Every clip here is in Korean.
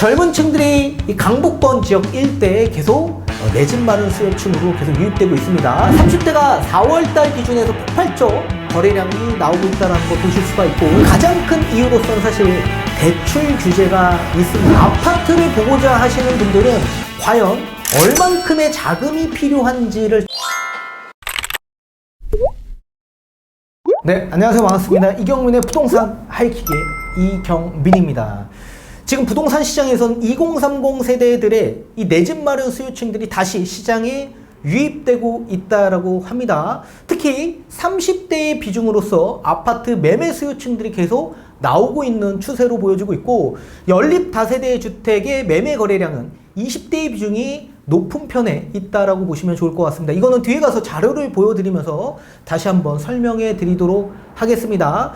젊은 층들이 이 강북권 지역 일대에 계속 내 집 마련 수요층으로 계속 유입되고 있습니다. 30대가 4월달 기준에서 폭발적 거래량이 나오고 있다는 거 보실 수가 있고, 가장 큰 이유로서는 사실 대출 규제가 있습니다. 아파트를 보고자 하시는 분들은 과연 얼만큼의 자금이 필요한지를. 네, 안녕하세요. 반갑습니다. 이경민의 부동산 하이킥의 이경민입니다. 지금 부동산 시장에선 2030 세대들의 이 내 집 마련 수요층들이 다시 시장에 유입되고 있다라고 합니다. 특히 30대의 비중으로서 아파트 매매 수요층들이 계속 나오고 있는 추세로 보여지고 있고, 연립 다세대 주택의 매매 거래량은 20대의 비중이 높은 편에 있다라고 보시면 좋을 것 같습니다. 이거는 뒤에 가서 자료를 보여드리면서 다시 한번 설명해 드리도록 하겠습니다.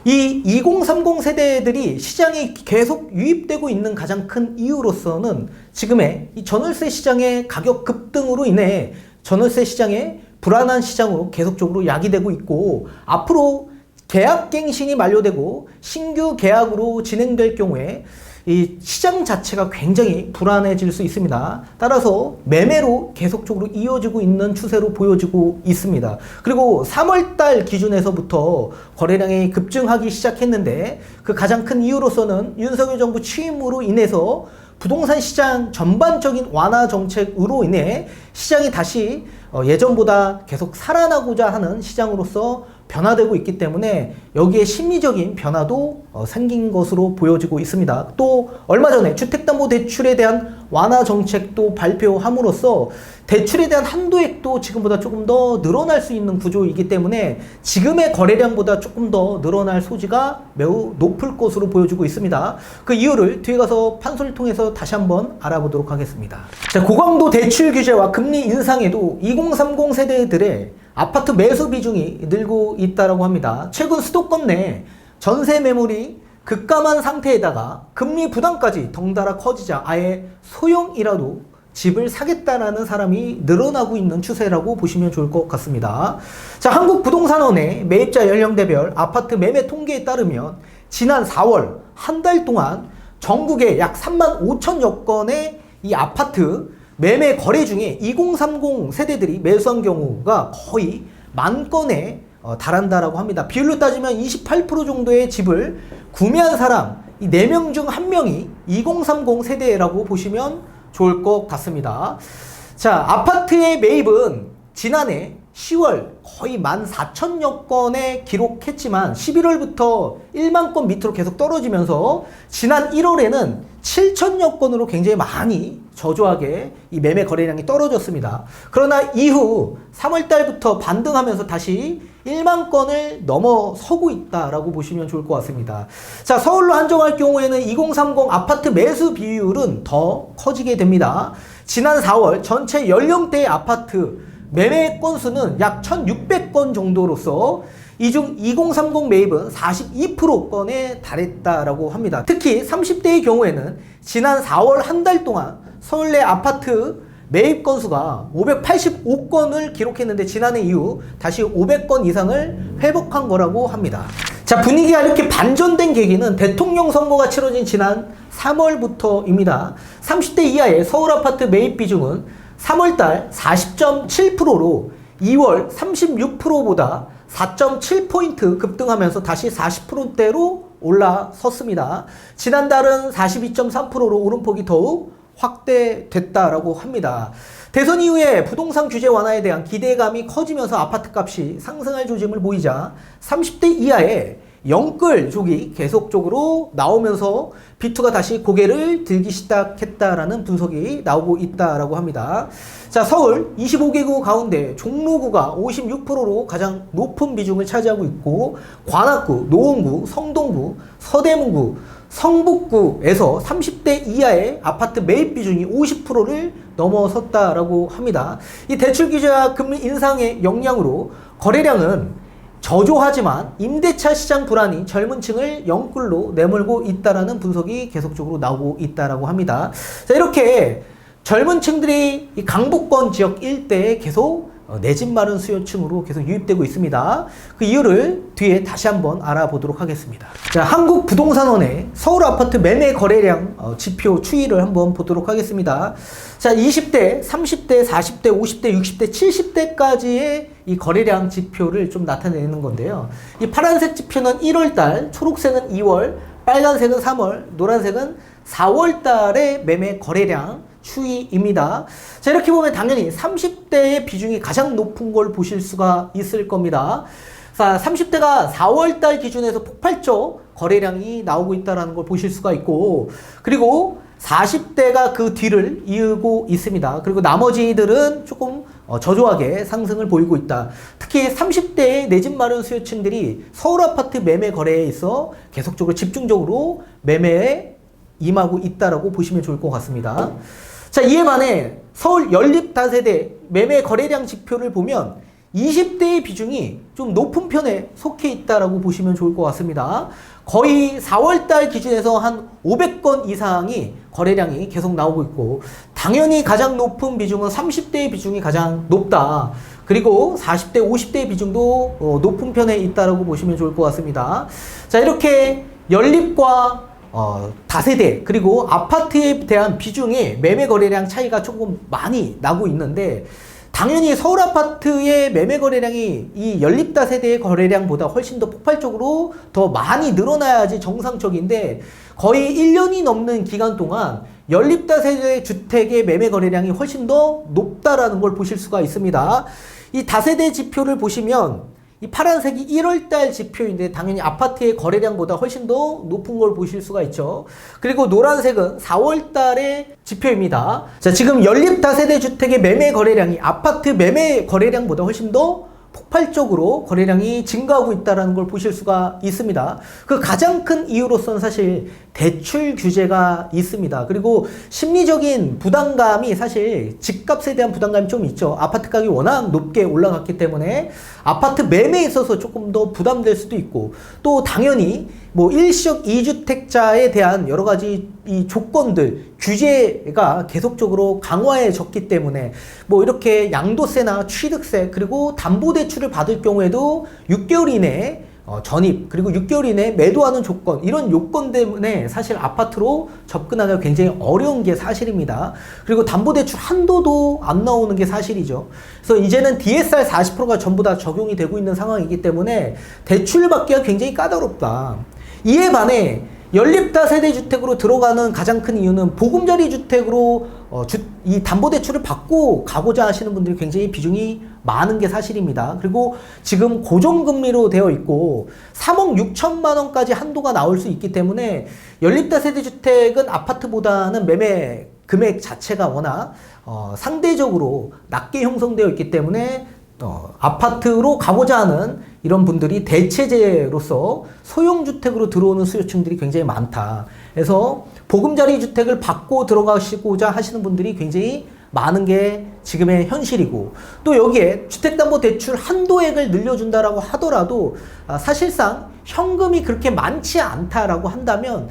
이 2030 세대들이 시장에 계속 유입되고 있는 가장 큰 이유로서는 지금의 이 전월세 시장의 가격 급등으로 인해 전월세 시장의 불안한 시장으로 계속적으로 야기되고 있고, 앞으로 계약갱신이 만료되고 신규 계약으로 진행될 경우에 이 시장 자체가 굉장히 불안해질 수 있습니다. 따라서 매매로 계속적으로 이어지고 있는 추세로 보여지고 있습니다. 그리고 3월달 기준에서부터 거래량이 급증하기 시작했는데, 그 가장 큰 이유로서는 윤석열 정부 취임으로 인해서 부동산 시장 전반적인 완화 정책으로 인해 시장이 다시 예전보다 계속 살아나고자 하는 시장으로서 변화되고 있기 때문에 여기에 심리적인 변화도 생긴 것으로 보여지고 있습니다. 또 얼마 전에 주택담보대출에 대한 완화 정책도 발표함으로써 대출에 대한 한도액도 지금보다 조금 더 늘어날 수 있는 구조이기 때문에 지금의 거래량보다 조금 더 늘어날 소지가 매우 높을 것으로 보여지고 있습니다. 그 이유를 뒤에 가서 판소리를 통해서 다시 한번 알아보도록 하겠습니다. 자, 고강도 대출 규제와 금리 인상에도 2030 세대들의 아파트 매수 비중이 늘고 있다고 합니다. 최근 수도권 내 전세 매물이 급감한 상태에다가 금리 부담까지 덩달아 커지자 아예 소형이라도 집을 사겠다라는 사람이 늘어나고 있는 추세라고 보시면 좋을 것 같습니다. 자, 한국부동산원의 매입자 연령대별 아파트 매매 통계에 따르면 지난 4월 한 달 동안 전국에 약 3만 5천여 건의 이 아파트 매매 거래 중에 2030 세대들이 매수한 경우가 거의 10,000건에 달한다라고 합니다. 비율로 따지면 28% 정도의 집을 구매한 사람, 이 4명 중 1명이 2030 세대라고 보시면 좋을 것 같습니다. 자, 아파트의 매입은 지난해 10월 거의 14,000여 건에 기록했지만 11월부터 1만 건 밑으로 계속 떨어지면서 지난 1월에는 7,000여 건으로 굉장히 많이 저조하게 이 매매 거래량이 떨어졌습니다. 그러나 이후 3월달부터 반등하면서 다시 1만 건을 넘어서고 있다라고 보시면 좋을 것 같습니다. 자, 서울로 한정할 경우에는 2030 아파트 매수 비율은 더 커지게 됩니다. 지난 4월 전체 연령대의 아파트 매매 건수는 약 1,600건 정도로서 이 중 2030 매입은 42%건에 달했다라고 합니다. 특히 30대의 경우에는 지난 4월 한 달 동안 서울 내 아파트 매입 건수가 585건을 기록했는데 지난해 이후 다시 500건 이상을 회복한 거라고 합니다. 자, 분위기가 이렇게 반전된 계기는 대통령 선거가 치러진 지난 3월부터입니다. 30대 이하의 서울 아파트 매입 비중은 3월달 40.7%로 2월 36%보다 4.7포인트 급등하면서 다시 40%대로 올라섰습니다. 지난달은 42.3%로 오름폭이 더욱 확대됐다라고 합니다. 대선 이후에 부동산 규제 완화에 대한 기대감이 커지면서 아파트 값이 상승할 조짐을 보이자 30대 이하의 영끌족이 계속적으로 나오면서 B2가 다시 고개를 들기 시작했다라는 분석이 나오고 있다라고 합니다. 자, 서울 25개구 가운데 종로구가 56%로 가장 높은 비중을 차지하고 있고, 관악구, 노원구, 성동구, 서대문구, 성북구에서 30대 이하의 아파트 매입 비중이 50%를 넘어섰다라고 합니다. 이 대출 규제와 금리 인상의 영향으로 거래량은 저조하지만 임대차 시장 불안이 젊은 층을 영끌로 내몰고 있다라는 분석이 계속적으로 나오고 있다라고 합니다. 자, 이렇게 젊은 층들이 이 강북권 지역 일대에 계속 내 집 마련 수요층으로 계속 유입되고 있습니다. 그 이유를 뒤에 다시 한번 알아보도록 하겠습니다. 자, 한국부동산원의 서울 아파트 매매 거래량 지표 추이를 한번 보도록 하겠습니다. 자, 20대, 30대, 40대, 50대, 60대, 70대까지의 이 거래량 지표를 좀 나타내는 건데요. 이 파란색 지표는 1월달, 초록색은 2월, 빨간색은 3월, 노란색은 4월 달의 매매 거래량 추이입니다. 자, 이렇게 보면 당연히 30대의 비중이 가장 높은 걸 보실 수가 있을 겁니다. 자, 30대가 4월 달 기준에서 폭발적 거래량이 나오고 있다는 걸 보실 수가 있고, 그리고 40대가 그 뒤를 이으고 있습니다. 그리고 나머지들은 조금 저조하게 상승을 보이고 있다. 특히 30대의 내 집 마련 수요층들이 서울 아파트 매매 거래에 있어 계속적으로 집중적으로 매매에 임하고 있다라고 보시면 좋을 것 같습니다. 자, 이에 반해 서울 연립 다세대 매매 거래량 지표를 보면 20대의 비중이 좀 높은 편에 속해 있다라고 보시면 좋을 것 같습니다. 거의 4월달 기준에서 한 500건 이상이 거래량이 계속 나오고 있고, 당연히 가장 높은 비중은 30대의 비중이 가장 높다. 그리고 40대, 50대의 비중도 높은 편에 있다라고 보시면 좋을 것 같습니다. 자, 이렇게 연립과 다세대 그리고 아파트에 대한 비중이 매매 거래량 차이가 조금 많이 나고 있는데, 당연히 서울 아파트의 매매 거래량이 이 연립 다세대의 거래량보다 훨씬 더 폭발적으로 더 많이 늘어나야지 정상적인데, 거의 1년이 넘는 기간 동안 연립 다세대 주택의 매매 거래량이 훨씬 더 높다라는 걸 보실 수가 있습니다. 이 다세대 지표를 보시면 이 파란색이 1월달 지표인데 당연히 아파트의 거래량보다 훨씬 더 높은 걸 보실 수가 있죠. 그리고 노란색은 4월달의 지표입니다. 자, 지금 연립 다세대 주택의 매매 거래량이 아파트 매매 거래량보다 훨씬 더 폭발적으로 거래량이 증가하고 있다는 걸 보실 수가 있습니다. 그 가장 큰 이유로서는 사실 대출 규제가 있습니다. 그리고 심리적인 부담감이, 사실 집값에 대한 부담감이 좀 있죠. 아파트 가격이 워낙 높게 올라갔기 때문에 아파트 매매에 있어서 조금 더 부담될 수도 있고, 또 당연히 뭐 일시적 2주택자에 대한 여러 가지 이 조건들, 규제가 계속적으로 강화해졌기 때문에 뭐 이렇게 양도세나 취득세 그리고 담보대출을 받을 경우에도 6개월 이내에 전입 그리고 6개월 이내에 매도하는 조건, 이런 요건 때문에 사실 아파트로 접근하기가 굉장히 어려운 게 사실입니다. 그리고 담보대출 한도도 안 나오는 게 사실이죠. 그래서 이제는 DSR 40%가 전부 다 적용이 되고 있는 상황이기 때문에 대출 받기가 굉장히 까다롭다. 이에 반해 연립다세대 주택으로 들어가는 가장 큰 이유는 보금자리 주택으로 이 담보대출을 받고 가고자 하시는 분들이 굉장히 비중이 많은 게 사실입니다. 그리고 지금 고정금리로 되어 있고 3억 6천만 원까지 한도가 나올 수 있기 때문에 연립다세대 주택은 아파트보다는 매매 금액 자체가 워낙 상대적으로 낮게 형성되어 있기 때문에 아파트로 가고자 하는 이런 분들이 대체제로서 소형주택으로 들어오는 수요층들이 굉장히 많다. 그래서 보금자리 주택을 받고 들어가시고자 하시는 분들이 굉장히 많은 게 지금의 현실이고, 또 여기에 주택담보대출 한도액을 늘려준다라고 하더라도 사실상 현금이 그렇게 많지 않다라고 한다면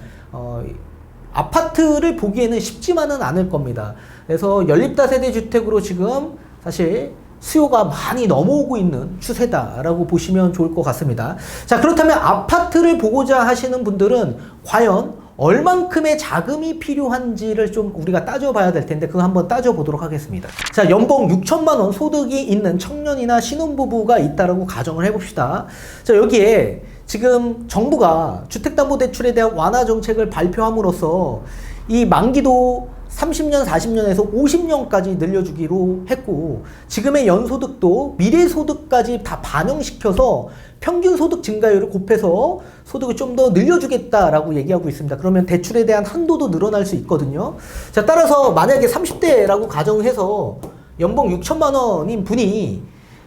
아파트를 보기에는 쉽지만은 않을 겁니다. 그래서 연립다세대 주택으로 지금 사실 수요가 많이 넘어오고 있는 추세다라고 보시면 좋을 것 같습니다. 자, 그렇다면 아파트를 보고자 하시는 분들은 과연 얼만큼의 자금이 필요한지를 좀 우리가 따져봐야 될 텐데, 그거 한번 따져보도록 하겠습니다. 자, 연봉 6천만 원 소득이 있는 청년이나 신혼부부가 있다라고 가정을 해봅시다. 자, 여기에 지금 정부가 주택담보대출에 대한 완화 정책을 발표함으로써 이 만기도 30년, 40년에서 50년까지 늘려주기로 했고, 지금의 연소득도 미래소득까지 다 반영시켜서 평균 소득 증가율을 곱해서 소득을 좀 더 늘려주겠다라고 얘기하고 있습니다. 그러면 대출에 대한 한도도 늘어날 수 있거든요. 자, 따라서 만약에 30대라고 가정해서 연봉 6천만 원인 분이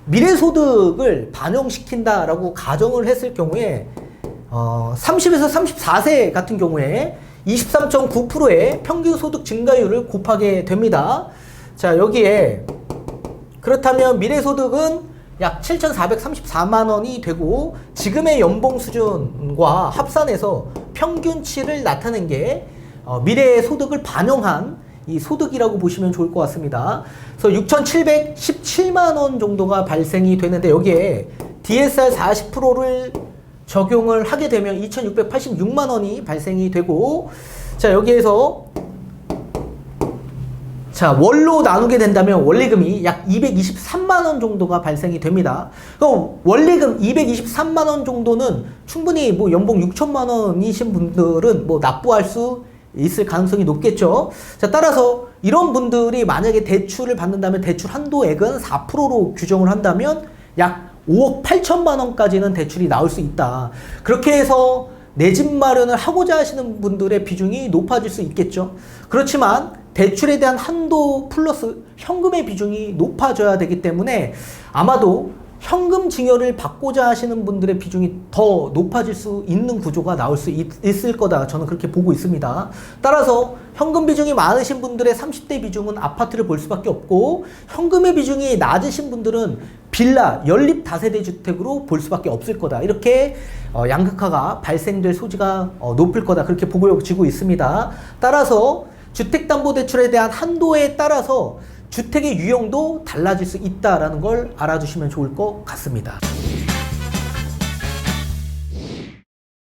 미래소득을 반영시킨다라고 가정을 했을 경우에 30에서 34세 같은 경우에 23.9%의 평균 소득 증가율을 곱하게 됩니다. 자, 여기에 그렇다면 미래소득은 약 7,434만 원이 되고, 지금의 연봉 수준과 합산해서 평균치를 나타낸 게 미래의 소득을 반영한 이 소득이라고 보시면 좋을 것 같습니다. 그래서 6,717만 원 정도가 발생이 되는데 여기에 DSR 40%를 적용을 하게 되면 2,686만 원이 발생이 되고, 자, 여기에서 자, 월로 나누게 된다면 원리금이 약 223만 원 정도가 발생이 됩니다. 그럼 원리금 223만 원 정도는 충분히 뭐 연봉 6천만 원이신 분들은 뭐 납부할 수 있을 가능성이 높겠죠. 자, 따라서 이런 분들이 만약에 대출을 받는다면 대출 한도액은 4%로 규정을 한다면 약 5억 8천만 원까지는 대출이 나올 수 있다. 그렇게 해서 내 집 마련을 하고자 하시는 분들의 비중이 높아질 수 있겠죠. 그렇지만 대출에 대한 한도 플러스 현금의 비중이 높아져야 되기 때문에 아마도 현금 증여를 받고자 하시는 분들의 비중이 더 높아질 수 있는 구조가 나올 수 있을 거다. 저는 그렇게 보고 있습니다. 따라서 현금 비중이 많으신 분들의 30대 비중은 아파트를 볼 수밖에 없고, 현금의 비중이 낮으신 분들은 빌라, 연립 다세대 주택으로 볼 수밖에 없을 거다. 이렇게 양극화가 발생될 소지가 높을 거다. 그렇게 보여지고 있습니다. 따라서 주택담보대출에 대한 한도에 따라서 주택의 유형도 달라질 수 있다는 걸 알아두시면 좋을 것 같습니다.